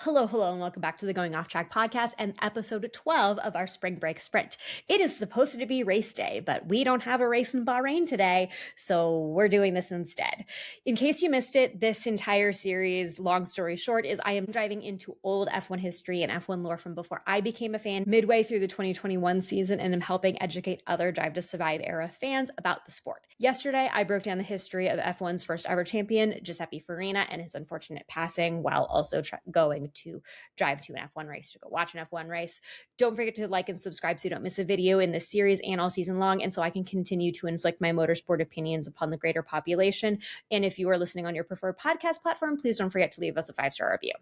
Hello, and welcome back to the Going Off Track podcast and episode 12 of our spring break sprint. It is supposed to be race day, but we don't have a race in Bahrain today, so we're doing this instead. In case you missed it, this entire series, long story short, is I am diving into old F1 history and F1 lore from before I became a fan midway through the 2021 season, and am helping educate other Drive to Survive era fans about the sport. Yesterday, I broke down the history of F1's first ever champion, Giuseppe Farina, and his unfortunate passing, while also going to drive to an F1 race, to go watch an F1 race. Don't forget to like and subscribe so you don't miss a video in this series and all season long, and so I can continue to inflict my motorsport opinions upon the greater population. And if you are listening on your preferred podcast platform, please don't forget to leave us a 5-star review.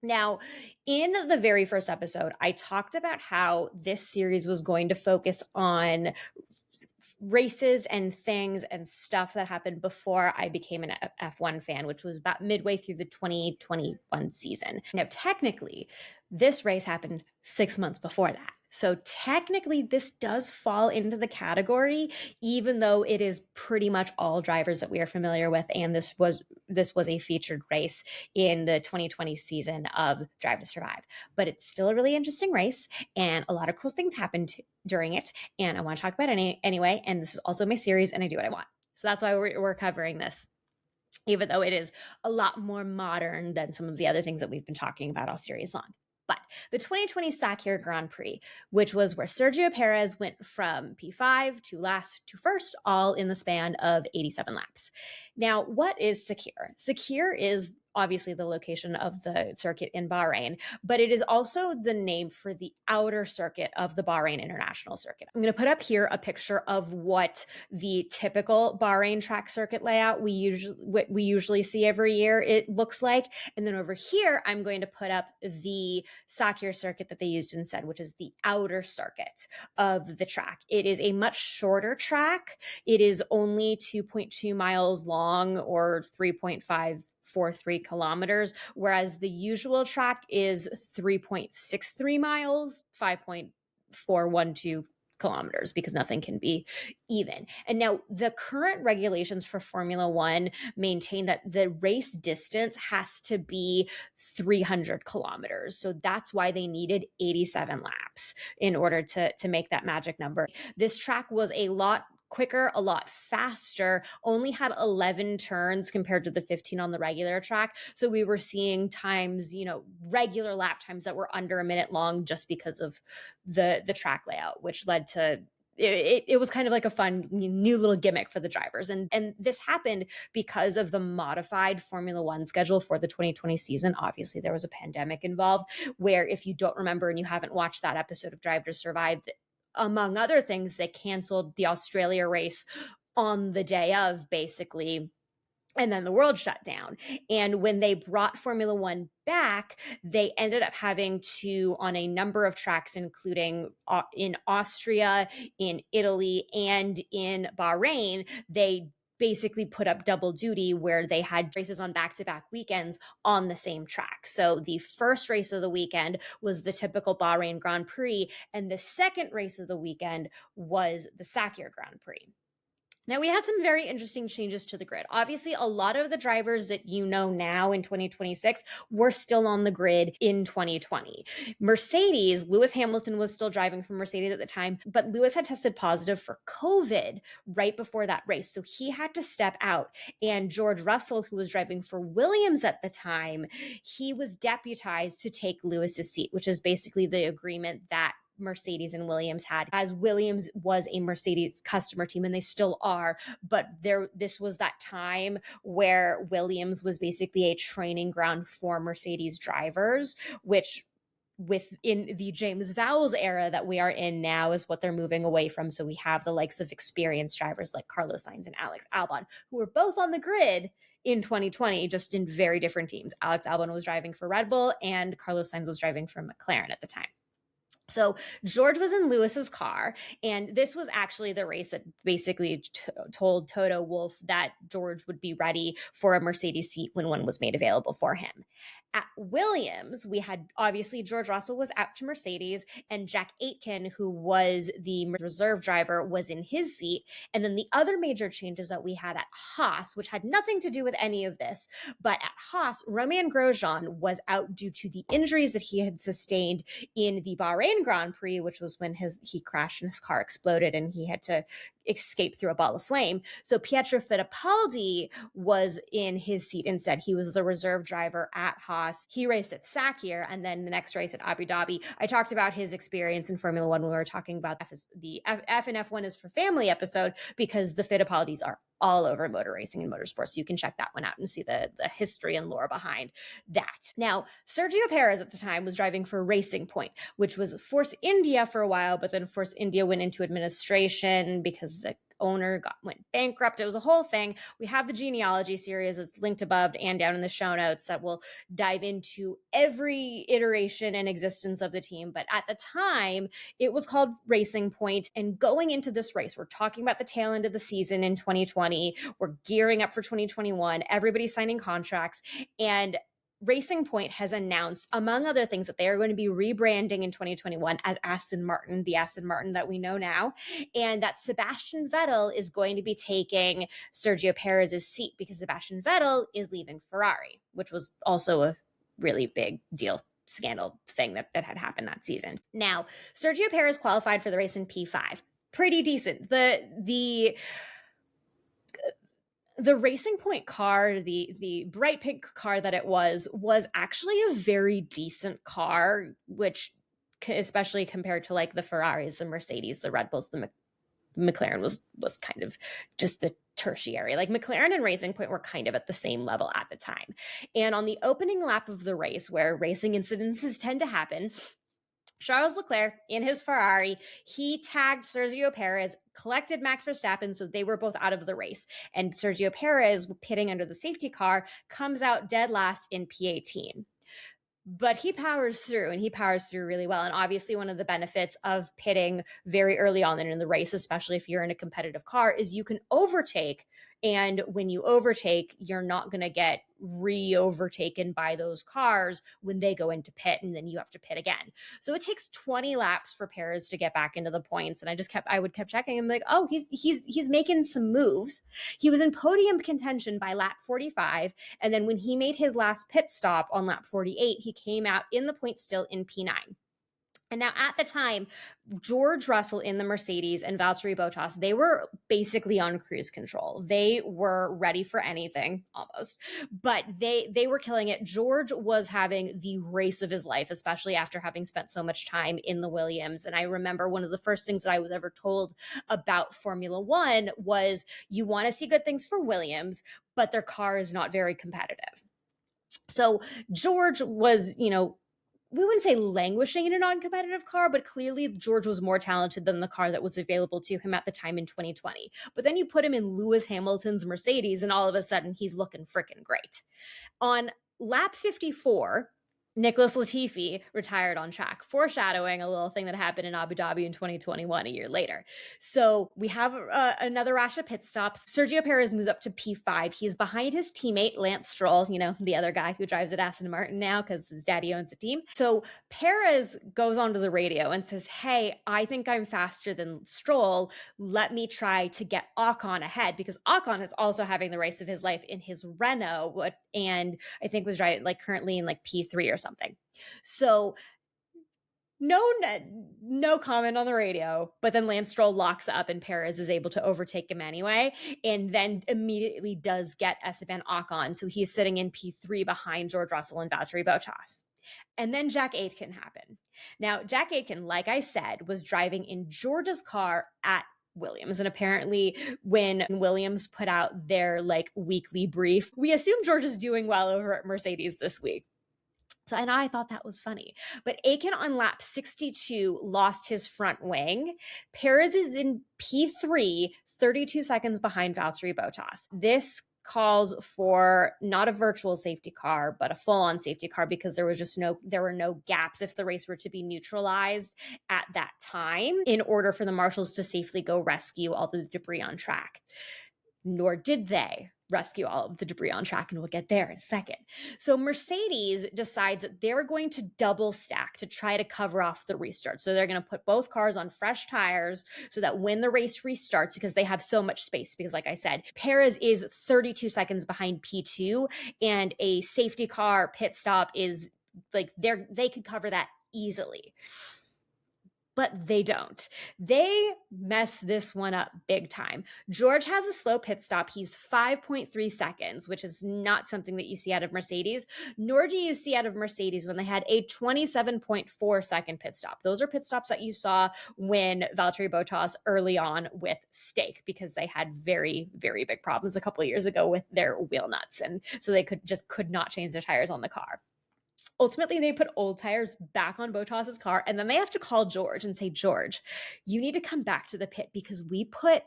Now, in the very first episode, I talked about how this series was going to focus on races and things and stuff that happened before I became an F1 fan, which was about midway through the 2021 season. Now, technically, this race happened 6 months before that. So technically, this does fall into the category, even though it is pretty much all drivers that we are familiar with, and this was a featured race in the 2020 season of Drive to Survive. But it's still a really interesting race, and a lot of cool things happened during it, and I want to talk about it anyway, and this is also my series, and I do what I want. So that's why we're covering this, even though it is a lot more modern than some of the other things that we've been talking about all series long. But the 2020 Sakhir Grand Prix, which was where Sergio Perez went from P5 to last to first, all in the span of 87 laps. Now, what is Sakhir? Sakhir is obviously the location of the circuit in Bahrain, but it is also the name for the outer circuit of the Bahrain International Circuit. I'm going to put up here a picture of what the typical Bahrain track circuit layout we usually see every year it looks like. And then over here, I'm going to put up the Sakhir circuit that they used instead, which is the outer circuit of the track. It is a much shorter track. It is only 2.2 miles long, or 3.543 kilometers, whereas the usual track is 3.63 miles, 5.412 kilometers, because nothing can be even. And now the current regulations for Formula One maintain that the race distance has to be 300 kilometers. So that's why they needed 87 laps in order to make that magic number. This track was a lot quicker, a lot faster, only had 11 turns compared to the 15 on the regular track. So we were seeing times, regular lap times that were under a minute long, just because of the track layout, which led to it was kind of like a fun new little gimmick for the drivers. And this happened because of the modified Formula One schedule for the 2020 season. Obviously, there was a pandemic involved, where, if you don't remember and you haven't watched that episode of Drive to Survive, among other things, they canceled the Australia race on the day of, basically, and then the world shut down. And when they brought Formula One back, they ended up having to, on a number of tracks, including in Austria, in Italy, and in Bahrain, they basically put up double duty, where they had races on back-to-back weekends on the same track. So the first race of the weekend was the typical Bahrain Grand Prix, and the second race of the weekend was the Sakhir Grand Prix. Now, we had some very interesting changes to the grid. Obviously, a lot of the drivers that you know now in 2026 were still on the grid in 2020. Mercedes, Lewis Hamilton was still driving for Mercedes at the time, but Lewis had tested positive for COVID right before that race, so he had to step out. And George Russell, who was driving for Williams at the time, he was deputized to take Lewis's seat, which is basically the agreement that Mercedes and Williams had, as Williams was a Mercedes customer team, and they still are, but this was that time where Williams was basically a training ground for Mercedes drivers, which, within the James Vowles era that we are in now, is what they're moving away from. So we have the likes of experienced drivers like Carlos Sainz and Alex Albon, who were both on the grid in 2020, just in very different teams. Alex Albon was driving for Red Bull, and Carlos Sainz was driving for McLaren at the time. So George was in Lewis's car, and this was actually the race that basically told Toto Wolff that George would be ready for a Mercedes seat when one was made available for him. At Williams, we had obviously George Russell was out to Mercedes, and Jack Aitken, who was the reserve driver, was in his seat. And then the other major changes that we had at Haas, which had nothing to do with any of this, but at Haas, Romain Grosjean was out due to the injuries that he had sustained in the Bahrain Grand Prix, which was when he crashed and his car exploded and he had to escape through a ball of flame. So Pietro Fittipaldi was in his seat instead. He was the reserve driver at Haas. He raced at Sakhir, and then the next race at Abu Dhabi. I talked about his experience in Formula One when we were talking about the F and F1 is for family episode, because the Fittipaldis are all over motor racing and motorsports. So you can check that one out and see the history and lore behind that. Now, Sergio Perez at the time was driving for Racing Point, which was Force India for a while, but then Force India went into administration because the owner went bankrupt. It was a whole thing. We have the genealogy series. It's linked above and down in the show notes that will dive into every iteration and existence of the team. But at the time, it was called Racing Point. And going into this race, we're talking about the tail end of the season in 2020. We're gearing up for 2021. Everybody's signing contracts. And Racing Point has announced, among other things, that they are going to be rebranding in 2021 as Aston Martin, the Aston Martin that we know now, and that Sebastian Vettel is going to be taking Sergio Perez's seat because Sebastian Vettel is leaving Ferrari, which was also a really big deal scandal thing that had happened that season. Now, Sergio Perez qualified for the race in P5. Pretty decent. The Racing Point car, the bright pink car that it was actually a very decent car, which especially compared to like the Ferraris, the Mercedes, the Red Bulls, the McLaren was kind of just the tertiary. Like McLaren and Racing Point were kind of at the same level at the time. And on the opening lap of the race, where racing incidences tend to happen, Charles Leclerc in his Ferrari, he tagged Sergio Perez, collected Max Verstappen, so they were both out of the race. And Sergio Perez, pitting under the safety car, comes out dead last in P18. But he powers through, and he powers through really well. And obviously one of the benefits of pitting very early on in the race, especially if you're in a competitive car, is you can overtake. And when you overtake, you're not going to get re-overtaken by those cars when they go into pit, and then you have to pit again. So it takes 20 laps for Perez to get back into the points. And I would kept checking him like, oh, he's making some moves. He was in podium contention by lap 45. And then when he made his last pit stop on lap 48, he came out in the points still in P9. And now at the time, George Russell in the Mercedes and Valtteri Bottas, they were basically on cruise control. They were ready for anything almost, but they were killing it. George was having the race of his life, especially after having spent so much time in the Williams. And I remember one of the first things that I was ever told about Formula One was, you want to see good things for Williams, but their car is not very competitive. So George was, we wouldn't say languishing in a non-competitive car, but clearly George was more talented than the car that was available to him at the time in 2020. But then you put him in Lewis Hamilton's Mercedes, and all of a sudden he's looking freaking great. On lap 54, Nicholas Latifi retired on track, foreshadowing a little thing that happened in Abu Dhabi in 2021, a year later. So we have another rash of pit stops. Sergio Perez moves up to P5. He's behind his teammate, Lance Stroll, the other guy who drives at Aston Martin now because his daddy owns a team. So Perez goes onto the radio and says, hey, I think I'm faster than Stroll. Let me try to get Ocon ahead, because Ocon is also having the race of his life in his Renault, and I think was currently in P3 or something. So no comment on the radio, but then Lance Stroll locks up and Perez is able to overtake him anyway, and then immediately does get Esteban Ocon. So he's sitting in P3 behind George Russell and Valtteri Bottas. And then Jack Aitken happened. Now, Jack Aitken, like I said, was driving in George's car at Williams. And apparently when Williams put out their weekly brief, we assume George is doing well over at Mercedes this week. So, and I thought that was funny. But Aitken on lap 62 lost his front wing. Perez is in P3, 32 seconds behind Valtteri Bottas. This calls for not a virtual safety car, but a full-on safety car, because there were no gaps if the race were to be neutralized at that time in order for the marshals to safely go rescue all the debris on track. Nor did they rescue all of the debris on track, and we'll get there in a second. So Mercedes decides that they're going to double stack to try to cover off the restart. So they're going to put both cars on fresh tires so that when the race restarts, because they have so much space, because like I said, Perez is 32 seconds behind P2, and a safety car pit stop is like they could cover that easily. But they don't. They mess this one up big time. George has a slow pit stop. He's 5.3 seconds, which is not something that you see out of Mercedes, nor do you see out of Mercedes when they had a 27.4 second pit stop. Those are pit stops that you saw when Valtteri Bottas early on with Stake, because they had very, very big problems a couple of years ago with their wheel nuts. And so they could not change their tires on the car. Ultimately, they put old tires back on Bottas's car, and then they have to call George and say, George, you need to come back to the pit because we put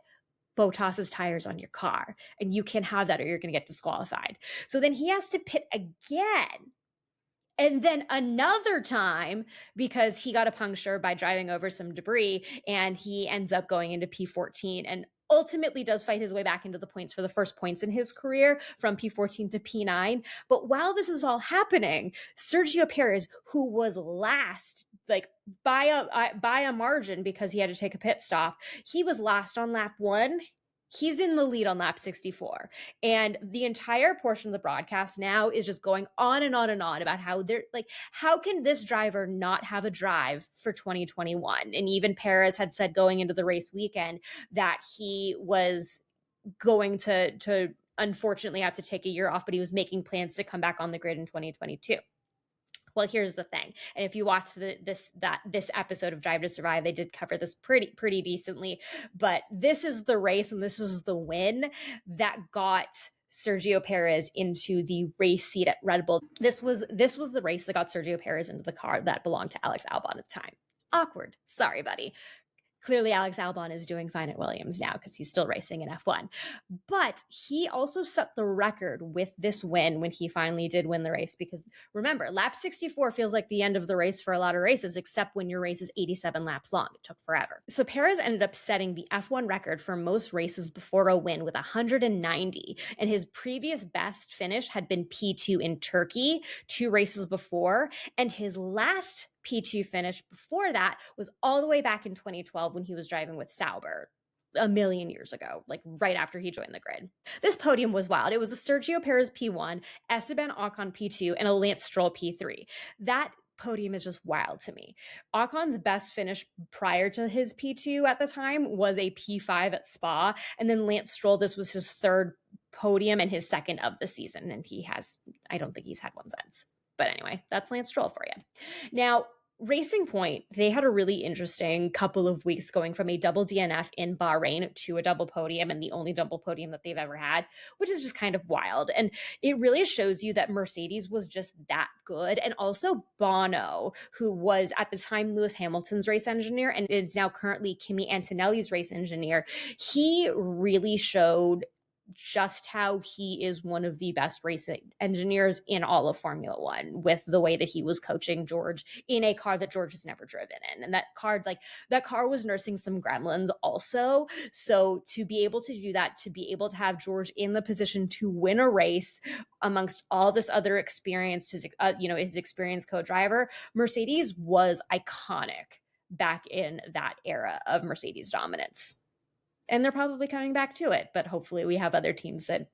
Bottas's tires on your car, and you can't have that or you're going to get disqualified. So then he has to pit again. And then another time, because he got a puncture by driving over some debris, and he ends up going into P14 and ultimately does fight his way back into the points for the first points in his career from P14 to P9. But while this is all happening, Sergio Perez, who was last, like by a margin because he had to take a pit stop, he was last on lap 1. He's in the lead on lap 64. And the entire portion of the broadcast now is just going on and on and on about how how can this driver not have a drive for 2021? And even Perez had said going into the race weekend that he was going to unfortunately have to take a year off, but he was making plans to come back on the grid in 2022. Well, here's the thing. And if you watch this episode of Drive to Survive, they did cover this pretty decently. But this is the race and this is the win that got Sergio Perez into the race seat at Red Bull. This was the race that got Sergio Perez into the car that belonged to Alex Albon at the time. Awkward. Sorry, buddy. Clearly, Alex Albon is doing fine at Williams now because he's still racing in F1. But he also set the record with this win when he finally did win the race. Because remember, lap 64 feels like the end of the race for a lot of races, except when your race is 87 laps long. It took forever. So Perez ended up setting the F1 record for most races before a win with 190. And his previous best finish had been P2 in Turkey 2 races before. And his last P2 finish before that was all the way back in 2012 when he was driving with Sauber a million years ago, like right after he joined the grid. This podium was wild. It was a Sergio Perez P1, Esteban Ocon P2, and a Lance Stroll P3. That podium is just wild to me. Ocon's best finish prior to his P2 at the time was a P5 at Spa, and then Lance Stroll, this was his 3rd podium and his 2nd of the season, and I don't think he's had one since. But anyway, that's Lance Stroll for you. Now, Racing Point, they had a really interesting couple of weeks going from a double DNF in Bahrain to a double podium, and the only double podium that they've ever had, which is just kind of wild. And it really shows you that Mercedes was just that good. And also Bono, who was at the time Lewis Hamilton's race engineer and is now currently Kimi Antonelli's race engineer, he really showed just how he is one of the best racing engineers in all of Formula One with the way that he was coaching George in a car that George has never driven in. And that car was nursing some gremlins also. So to be able to do that, to be able to have George in the position to win a race amongst all this other experience, his experienced co-driver, Mercedes was iconic back in that era of Mercedes dominance. And they're probably coming back to it, but hopefully we have other teams that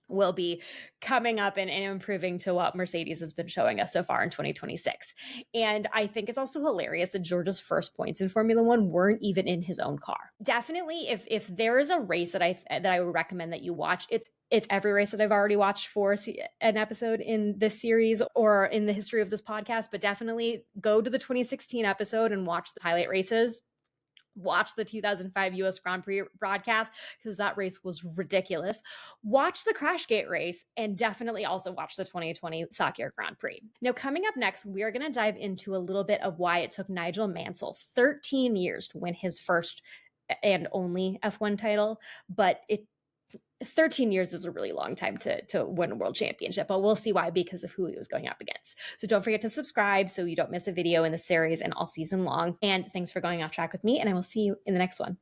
will be coming up and improving to what Mercedes has been showing us so far in 2026. And I think it's also hilarious that George's first points in Formula One weren't even in his own car. Definitely, if there is a race that I would recommend that you watch, it's every race that I've already watched for an episode in this series or in the history of this podcast, but definitely go to the 2016 episode and watch the highlight races. Watch the 2005 US Grand Prix broadcast because that race was ridiculous. Watch the Crashgate race and definitely also watch the 2020 Sakhir Grand Prix. Now, coming up next, we are going to dive into a little bit of why it took Nigel Mansell 13 years to win his first and only F1 title, but 13 years is a really long time to win a world championship, but we'll see why, because of who he was going up against. So don't forget to subscribe so you don't miss a video in the series and all season long. And thanks for going off track with me, and I will see you in the next one.